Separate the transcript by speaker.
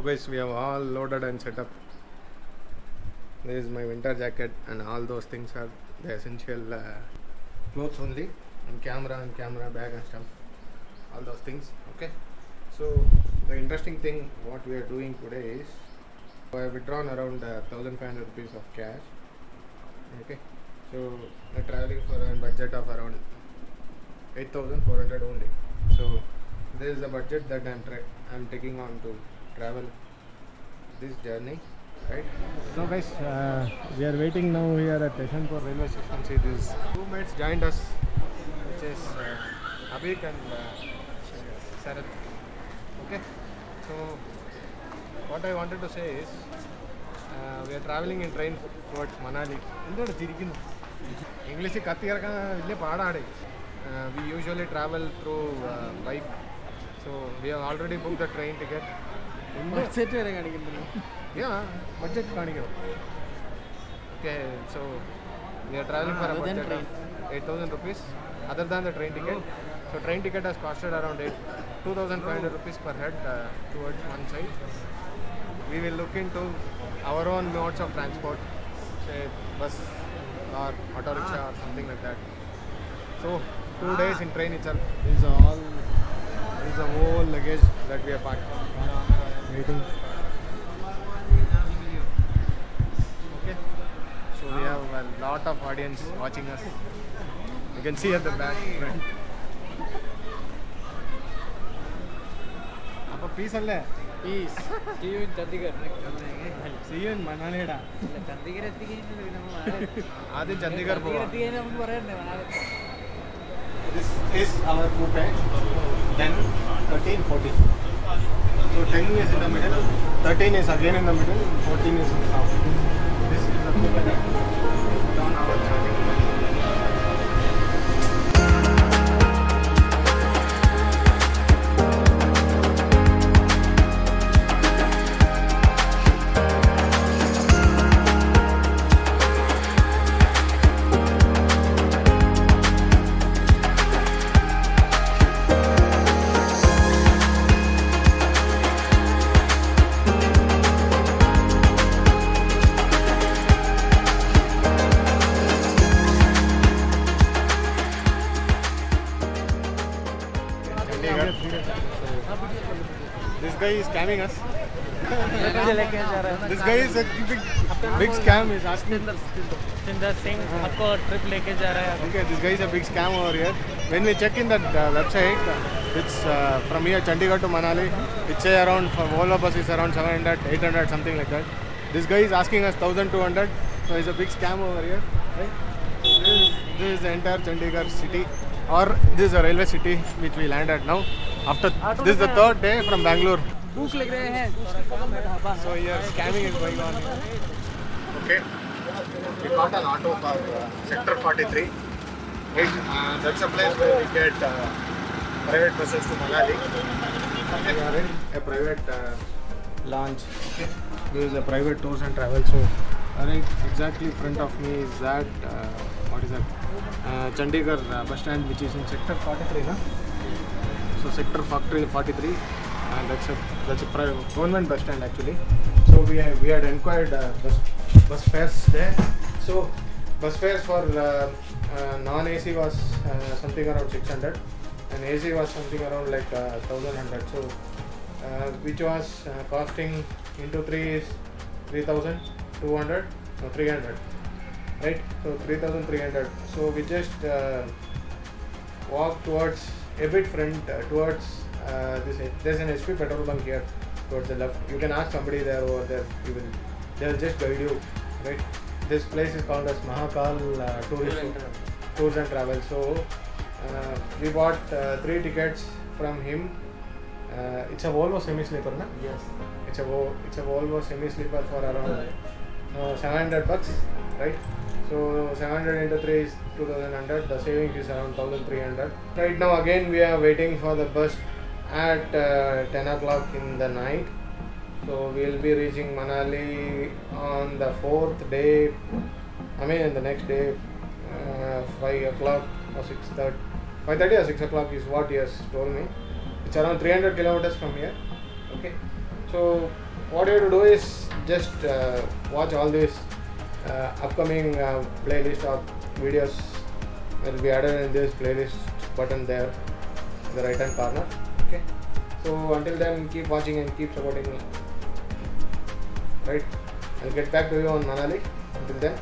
Speaker 1: guys, we have all loaded and set up. This is my winter jacket and all those things are the essential clothes only, and camera bag and stuff, all those things. Okay, so the interesting thing what we are doing today is I have withdrawn around 1500 rupees of cash. Okay, so we are traveling for a budget of around 8400 only. So this is the budget that I'm taking on to travel this journey, right? So guys, we are waiting now here at Yeshwanthpur railway station. See, these two mates joined us, which is Abhik and Sarath. Okay, so what I wanted to say is we are traveling in train towards Manali. English we usually travel through bike, so we have already booked the train ticket. Budget okay, so we are traveling for a budget of 8,000 rupees other than the train ticket. So train ticket has costed around 2,500 rupees per head towards one side. We will look into our own modes of transport, say bus or auto rickshaw or something like that. So 2 days in train itself is the whole luggage that we have packed. Waiting. Okay. So we have a lot of audience watching us. You can see at the back front. Peace alle. Peace. See you in Chandigarh. See you in Manali. Adi Chandigarh poga. This is our coupe. 10, 13, 14. So 10 is in the middle, 13 is again in the middle, 14 is in the top. This is the coupe on our journey. This guy is scamming us. This guy is a big scam. Is asking
Speaker 2: Singh आपको trip लेके जा रहा है.
Speaker 1: Okay, this guy is a big scam over here. When we check in that website, it's from here Chandigarh to Manali. It say around for Volvo bus is around 700, 800, something like that. This guy is asking us 1,200. So it's a big scam over here. Right? This is the entire Chandigarh city, or this is a railway city which we landed now. After this is the third day from Bengaluru. So here scamming is going on here. Okay, we got an auto for sector 43. Right? That's a place where we get private buses to Manali. We are in a private lounge. Okay, this is a private tours and travel. So right exactly in front of me is that what is that? Chandigarh bus stand, which is in sector 43. Huh? So sector 43, and that's a private government bus stand actually. So we had inquired bus fares there. So bus fares for non-AC was something around 600, and AC was something around like 1,100. So which was costing into 3 is 3,200 or 300, right? So 3,300. So we just walk towards a bit front towards this. There's an HP petrol bunk here towards the left. You can ask somebody there over there. They'll just guide you, right? This place is called as Mahakal Tours and Travel. So we bought 3 tickets from him. It's a Volvo semi-sleeper, na?
Speaker 2: Yes.
Speaker 1: It's a Volvo semi-sleeper for around 700 bucks, right? So 700 into 3 is 2,100. The saving is around 1,300. Right now again we are waiting for the bus at 10 o'clock in the night. So we will be reaching Manali on the 4th day. I mean the next day, 5 o'clock or 6:30. 5:30 or 6 o'clock is what he has told me. It's around 300 kilometers from here. Okay. So what you have to do is just watch all these upcoming playlist or videos will be added in this playlist button there in the right hand corner. Okay, so until then, keep watching and keep supporting me. Right, I'll get back to you on Manali. Until then,